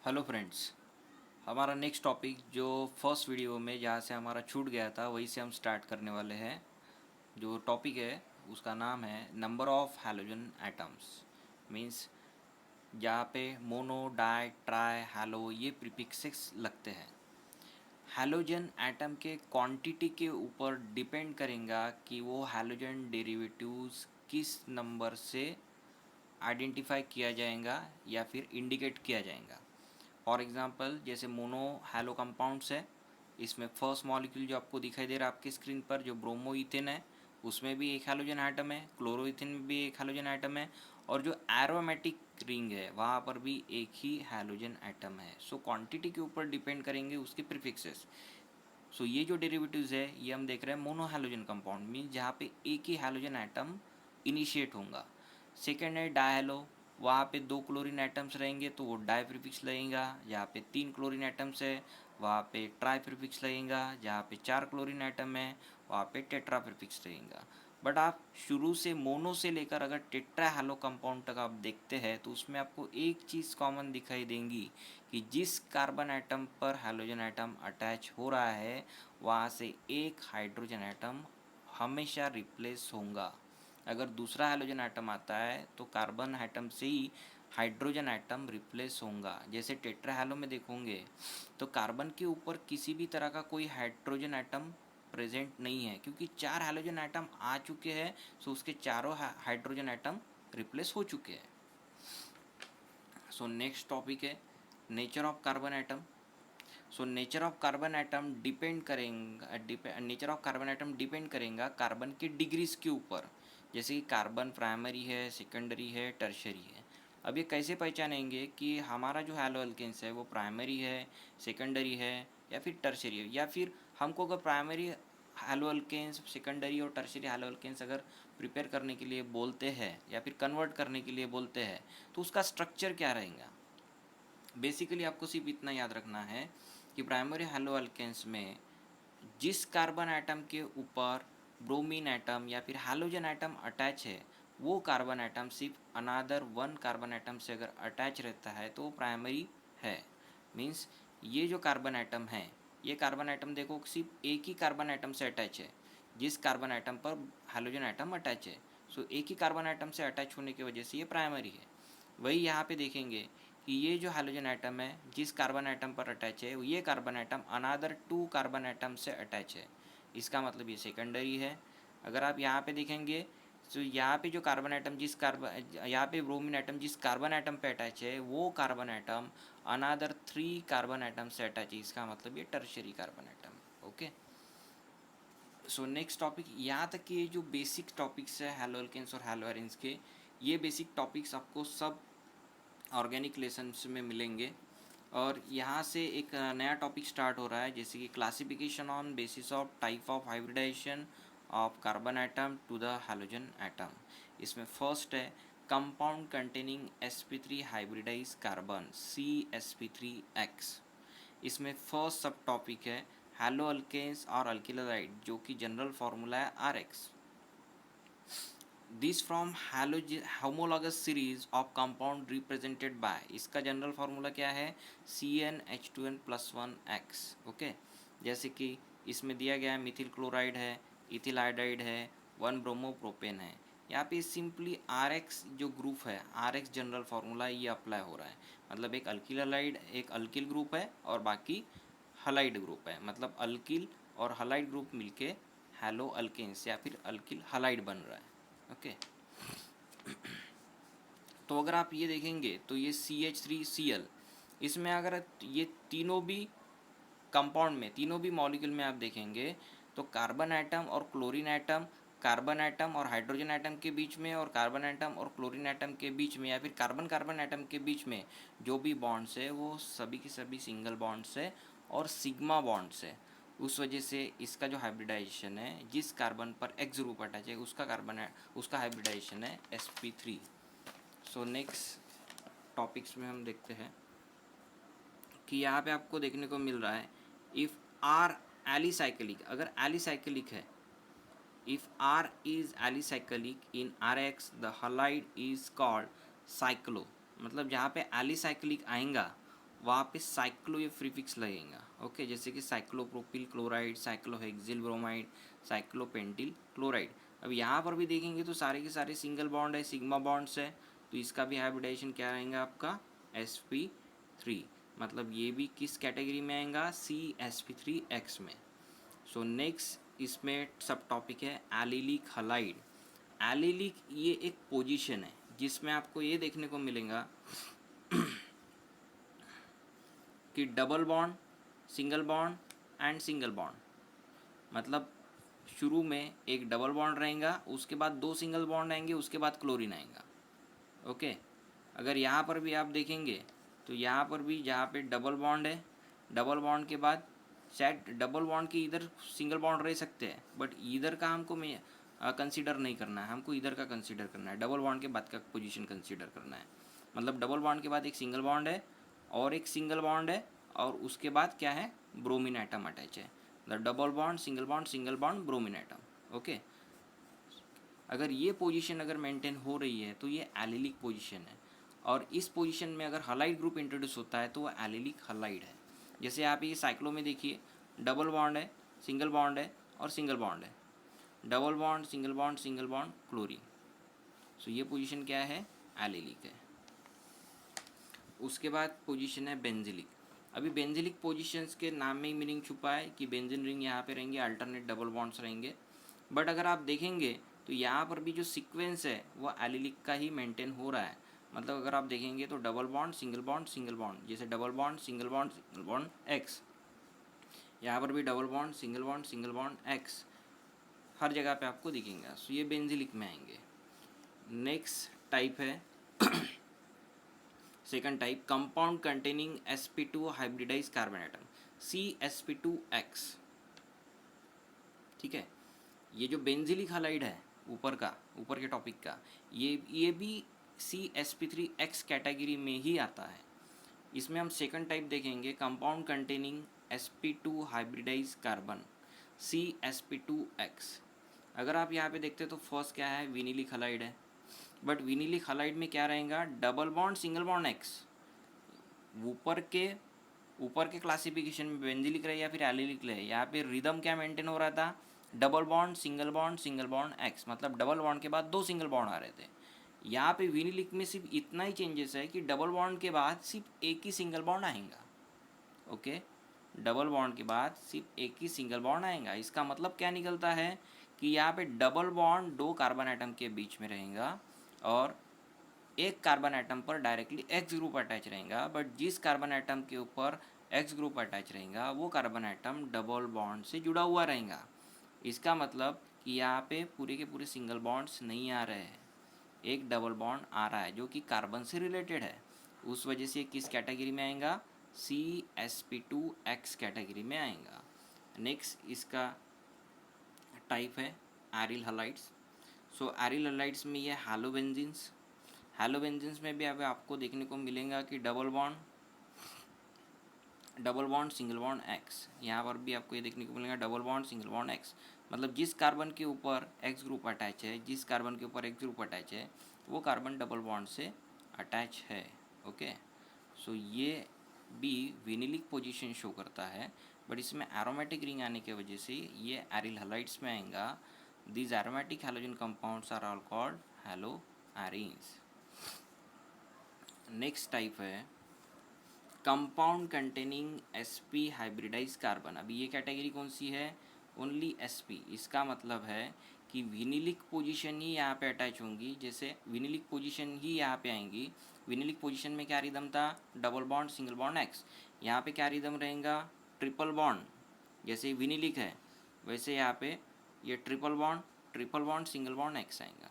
Hello friends. हमारा next topic जो first video में जहाँ से हमारा छूट गया था वहीं से हम स्टार्ट करने वाले हैं। जो टॉपिक है उसका नाम है number of halogen atoms. Means जहाँ पे मोनो, डाई, ट्राई, हैलो ये प्रीफिक्सेस लगते हैं। हैलोजन एटम के क्वांटिटी के ऊपर डिपेंड करेगा कि वो हैलोजन डेरिवेटिव्स किस नंबर से आइडेंटिफाई किया जाएगा या फिर इंडिकेट किया जाएगा। फॉर एग्जांपल जैसे मोनो हैलो कंपाउंड्स है, इसमें फर्स्ट मॉलिक्यूल जो आपको दिखाई दे रहा है आपकी स्क्रीन पर जो ब्रोमो इथेन है उसमें भी एक हैलोजन एटम है, क्लोरो इथेन में भी एक हैलोजन एटम है, और जो एरोमेटिक रिंग है वहाँ पर भी एक ही हैलोजन एटम है। सो क्वांटिटी के ऊपर डिपेंड करेंगे उसके प्रीफिक्सेस। सो ये जो डेरिवेटिव्स है ये हम देख रहे हैं मोनो हैलोजन कंपाउंड मीन जहाँ पे एक ही हैलोजन एटम इनिशिएट होगा। सेकेंड है डायहेलो, वहाँ पे 2 क्लोरीन एटम्स रहेंगे तो वो डाई प्रीफिक्स लगेगा। जहाँ पे 3 क्लोरीन एटम्स है वहाँ पे ट्राई प्रीफिक्स लगेगा। जहाँ पे 4 क्लोरीन एटम है वहाँ पे टेट्रा प्रीफिक्स लगेगा। बट आप शुरू से मोनो से लेकर अगर टेट्रा हैलो कंपाउंड तक आप देखते हैं तो उसमें आपको एक चीज़ कॉमन दिखाई देंगी कि जिस कार्बन एटम पर हैलोजन एटम अटैच हो रहा है वहाँ से एक हाइड्रोजन एटम हमेशा रिप्लेस होगा। अगर दूसरा हैलोजन एटम आता है तो कार्बन एटम से ही हाइड्रोजन एटम रिप्लेस होगा। जैसे टेट्रा हैलो में देखोगे तो कार्बन के ऊपर किसी भी तरह का कोई हाइड्रोजन एटम प्रेजेंट नहीं है क्योंकि 4 हैलोजन एटम आ चुके हैं। सो उसके चारों हाइड्रोजन एटम रिप्लेस हो चुके हैं। सो नेक्स्ट टॉपिक है nature of carbon atom. So nature of carbon atom depend करेगा कार्बन के डिग्रीज के ऊपर। जैसे कि कार्बन प्राइमरी है, सेकेंडरी है, टर्शरी है। अब ये कैसे पहचानेंगे कि हमारा जो हैलो अल्केन्स है वो प्राइमरी है, सेकेंडरी है या फिर टर्शरी है। या फिर हमको अगर प्राइमरी हैलो अल्केन्स, सेकेंडरी और टर्शरी हैलो अल्केन्स अगर प्रिपेयर करने के लिए बोलते हैं या फिर कन्वर्ट करने के लिए बोलते हैं तो उसका स्ट्रक्चर क्या रहेगा। बेसिकली आपको सिर्फ इतना याद रखना है कि प्राइमरी हैलो अल्केन्स में जिस कार्बन एटम के ऊपर ब्रोमीन एटम या फिर हैलोजन एटम अटैच है वो कार्बन एटम सिर्फ अनादर वन कार्बन एटम से अगर अटैच रहता है तो वो प्राइमरी है। मीन्स ये जो कार्बन एटम है ये कार्बन एटम देखो सिर्फ एक ही कार्बन एटम से अटैच है जिस कार्बन एटम पर हैलोजन एटम अटैच है। सो एक ही कार्बन एटम से अटैच होने की वजह से ये प्राइमरी है। वही यहाँ पे देखेंगे कि ये जो हैलोजन एटम है जिस कार्बन एटम पर अटैच है ये कार्बन एटम अनादर 2 कार्बन एटम से अटैच है, इसका मतलब ये सेकेंडरी है। अगर आप यहाँ पे देखेंगे तो यहाँ पे जो कार्बन एटम जिस कार्बन यहाँ पे ब्रोमीन एटम जिस कार्बन एटम पे अटैच है वो कार्बन एटम अनादर 3 कार्बन एटम से अटैच है, इसका मतलब ये tertiary carbon atom. Okay. So next topic, यहाँ तक कि ये जो बेसिक टॉपिक्स है हैलो अल्केन्स और हैलो एरेन्स के, ये बेसिक टॉपिक्स आपको सब ऑर्गेनिक लेसन्स में मिलेंगे। और यहाँ से एक नया टॉपिक स्टार्ट हो रहा है जैसे कि classification on basis of type of hybridization of carbon atom to the halogen atom. इसमें फर्स्ट है compound containing sp3 hybridized carbon CsP3X। इसमें फर्स्ट सब टॉपिक है हैलो अल्केन्स और अल्किलाइड जो कि जनरल फार्मूला है RX। This from homologous series of compound represented by, इसका जनरल फार्मूला क्या है CnH2n+1X। ओके। जैसे कि इसमें दिया गया है मिथिल क्लोराइड है, इथिल आयोडाइड है, 1 ब्रोमोप्रोपेन है। यहाँ पे सिंपली RX जो ग्रुप है RX जनरल फार्मूला ये अप्लाई हो रहा है। मतलब एक अल्किल हलाइड एक अल्किल ग्रुप है और बाकी हलाइड ग्रुप है। मतलब अल्किल और हलाइड ग्रुप मिलके हैलो अल्केन्स या फिर अल्किल हलाइड बन रहा है। ओके। तो अगर आप ये देखेंगे तो ये CH3Cl, इसमें अगर ये तीनों भी कंपाउंड में तीनों भी मॉलिक्यूल में आप देखेंगे तो कार्बन एटम और क्लोरीन एटम, कार्बन एटम और हाइड्रोजन एटम के बीच में और कार्बन एटम और क्लोरीन एटम के बीच में या फिर कार्बन कार्बन एटम के बीच में जो भी बॉन्ड्स है वो सभी के सभी सिंगल बॉन्ड्स है और सिग्मा बॉन्ड्स है। उस वजह से इसका जो हाइब्रिडाइजेशन है जिस कार्बन पर X ग्रुप अटैच है उसका हाइब्रिडाइजेशन है sp3। सो नेक्स्ट टॉपिक्स में हम देखते हैं कि यहाँ पे आपको देखने को मिल रहा है इफ़ R एलिसाइक्लिक, अगर एलिसाइक्लिक है, if R is alicyclic in RX the halide is called cyclo. मतलब जहाँ पे एलिसाइक्लिक आएगा वहाँ पे साइक्लो ये प्रीफिक्स लगेगा। ओके, जैसे कि cyclopropyl chloride, cyclohexyl bromide, cyclopentyl chloride. अब यहाँ पर भी देखेंगे तो सारे के सारे सिंगल बॉन्ड है, सिग्मा बॉन्ड्स है, तो इसका भी हाइब्रिडाइजेशन क्या रहेगा आपका sp3। मतलब ये भी किस कैटेगरी में आएगा, CsP3X में। सो नेक्स्ट इसमें सब टॉपिक है एलिलिक हलाइड। एलिलिक ये एक पोजीशन है जिसमें आपको ये देखने को मिलेगा कि double bond, single bond and single bond. मतलब शुरू में एक डबल बॉन्ड रहेगा, उसके बाद दो सिंगल बॉन्ड आएंगे, उसके बाद क्लोरीन आएगा। ओके, अगर यहाँ पर भी आप देखेंगे तो यहाँ पर भी जहाँ पे डबल बॉन्ड है, डबल बॉन्ड के बाद शायद डबल बॉन्ड के इधर सिंगल बॉन्ड रह सकते हैं, बट इधर का हमको कंसीडर नहीं करना है, हमको इधर का कंसीडर करना है, डबल बॉन्ड के बाद का पोजीशन कंसीडर करना है। मतलब डबल बॉन्ड के बाद एक सिंगल बॉन्ड है और एक सिंगल बॉन्ड है, और उसके बाद क्या है, ब्रोमीन एटम अटैच है। मतलब double bond, single bond, bromine atom. Okay, अगर ये पोजीशन अगर मेंटेन हो रही है तो ये एलिलिक पोजीशन है, और इस पोजीशन में अगर हलाइड ग्रुप इंट्रोड्यूस होता है तो वो एलिलिक हलाइड है। जैसे आप ये साइक्लो में देखिए, डबल बॉन्ड है, सिंगल बॉन्ड है और सिंगल बॉन्ड है, double bond, single bond, chlorine. So ये पोजीशन क्या है, एलिलिक है। उसके बाद पोजीशन है बेंजिलिक। अभी बेंजिलिक पोजीशंस के नाम में ही मीनिंग छुपा है कि बेंजीन रिंग यहाँ पे रहेंगे, अल्टरनेट डबल बॉन्ड्स रहेंगे, बट अगर आप देखेंगे तो यहाँ पर भी जो सीक्वेंस है वो एलिलिक का ही मेंटेन हो रहा है। मतलब अगर आप देखेंगे तो डबल बॉन्ड, सिंगल बॉन्ड, जैसे double bond, single bond X, यहाँ पर भी double bond, single bond X, हर जगह पे आपको दिखेंगे। सो ये बेंजिलिक में आएंगे। नेक्स्ट टाइप है second type, compound containing sp2 hybridise carbon atom, CsP2X। ठीक है, ये जो बेंजिलिक हलाइड है ऊपर के टॉपिक का, ये भी CsP3X कैटेगरी में ही आता है। इसमें हम सेकंड टाइप देखेंगे, compound containing sp2 hybridise carbon, CsP2X। अगर आप यहाँ पे देखते तो फर्स्ट क्या है, विनिलिक हलाइड है, बट विनिलिक हलाइड में क्या रहेगा, double bond, single bond x. ऊपर के क्लासिफिकेशन में बेंजिलिक रहे या फिर एलिलिक रहे, यहाँ पे रिदम क्या मेंटेन हो रहा था, double bond, single bond x. मतलब डबल बॉन्ड के बाद दो सिंगल बॉन्ड आ रहे थे। यहाँ पे विनिलिक में सिर्फ इतना ही चेंजेस है कि डबल बॉन्ड के बाद सिर्फ एक ही सिंगल बॉन्ड आएगा। ओके, डबल बॉन्ड के बाद सिर्फ एक ही सिंगल बॉन्ड आएगा। इसका मतलब क्या निकलता है कि यहाँ पे डबल बॉन्ड दो कार्बन एटम के बीच में रहेगा, और एक कार्बन एटम पर डायरेक्टली एक्स ग्रुप अटैच रहेगा, बट जिस कार्बन एटम के ऊपर एक्स ग्रुप अटैच रहेगा वो कार्बन एटम डबल बॉन्ड से जुड़ा हुआ रहेगा। इसका मतलब कि यहाँ पे पूरे के पूरे सिंगल बॉन्ड्स नहीं आ रहे हैं, एक डबल बॉन्ड आ रहा है जो कि कार्बन से रिलेटेड है। उस वजह से किस कैटेगरी में आएगा, CsP2X कैटेगरी में आएगा। नेक्स्ट इसका टाइप है एरिल हलाइड्स। सो एरिल हलाइड्स में ये हैलोबेंजीन्स में भी अब आपको देखने को मिलेगा कि double bond, single bond X. यहाँ पर भी आपको ये देखने को मिलेगा double bond, single bond x. मतलब जिस कार्बन के ऊपर एक्स ग्रुप अटैच है, वो कार्बन डबल बॉन्ड से अटैच है। ओके, सो ये भी विनिलिक पोजीशन शो करता है, बट इसमें एरोमेटिक रिंग आने की वजह से ये एरिल हलाइड्स में आएगा। These aromatic halogen compounds are all called halo arenes. Next type है compound containing sp hybridise carbon. अभी ये कैटेगरी कौन सी है, ओनली sp। इसका मतलब है कि विनिलिक पोजीशन ही यहाँ पे अटैच होंगी, जैसे विनिलिक पोजीशन ही यहाँ पे आएंगी। विनिलिक पोजीशन में क्या रिदम था, double bond, single bond X. यहाँ पे क्या रिदम रहेगा, ट्रिपल बॉन्ड। जैसे विनिलिक है वैसे यहाँ पे ये triple bond, single bond x आएगा।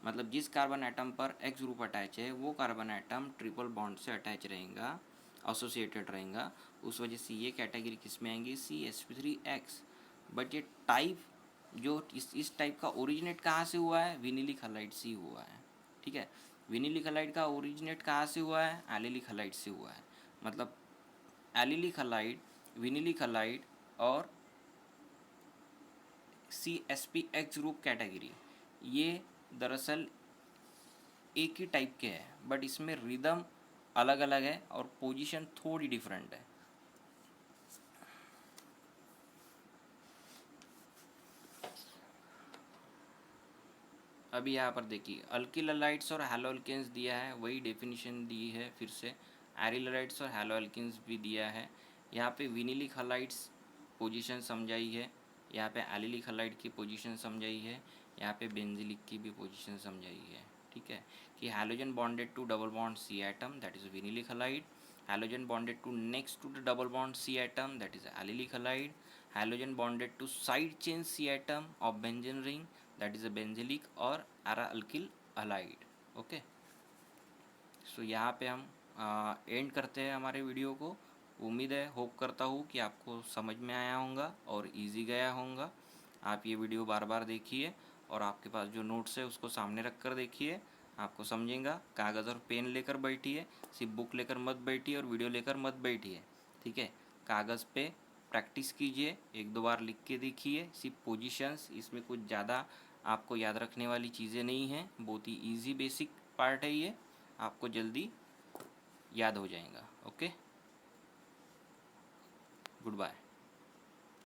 मतलब जिस कार्बन एटम पर एक्स ग्रुप अटैच है वो कार्बन एटम ट्रिपल बॉन्ड से अटैच रहेगा, एसोसिएटेड रहेगा। उस वजह से ये कैटेगरी किस में आएंगी, CsP3X। बट ये टाइप जो इस टाइप का ओरिजिनेट कहाँ से हुआ है, विनिलिक हलाइड से हुआ है। ठीक है, विनिलिक हलाइड का ओरिजिनेट कहाँ से हुआ है, एलिलिक हलाइड से हुआ है। मतलब एलिलिक हलाइड, विनिलिक हलाइड और CsPX ग्रुप कैटेगरी ये दरअसल एक ही टाइप के हैं, बट इसमें रिदम अलग अलग है और पोजीशन थोड़ी डिफरेंट है। अभी यहाँ पर देखिए अल्किल हलाइड्स और हैलो अल्केन्स दिया है, वही डेफिनेशन दी है फिर से। एरिल हलाइड्स और हैलो अल्केन्स भी दिया है। यहाँ पे विनिलिक हलाइड्स पोजीशन समझाई है, यहाँ पे एलिलिक हलाइड की पोजीशन समझाई है, यहाँ पे बेंजिलिक की भी पोजीशन समझाई है। ठीक है, कि halogen bonded to double bond C atom that is vinylic halide, halogen bonded to next to the double bond C atom that is allylic halide, halogen bonded to side chain C atom of benzene ring that is a benzylic और aralkyl halide. Okay, so यहाँ पे हम and करते हैं हमारे video को। उम्मीद है, होप करता हूँ कि आपको समझ में आया होगा और इजी गया होगा। आप ये वीडियो बार बार देखिए और आपके पास जो नोट्स है उसको सामने रख कर देखिए, आपको समझेगा। कागज़ और पेन लेकर बैठिए, सिर्फ बुक लेकर मत बैठिए और वीडियो लेकर मत बैठिए। ठीक है, कागज़ पे प्रैक्टिस कीजिए, एक दो बार लिख के देखिए, सिर्फ पोजीशंस, इसमें कुछ ज़्यादा आपको याद रखने वाली चीज़ें नहीं हैं, बहुत ही ईजी बेसिक पार्ट है ये, आपको जल्दी याद हो जाएगा। Okay, good bye.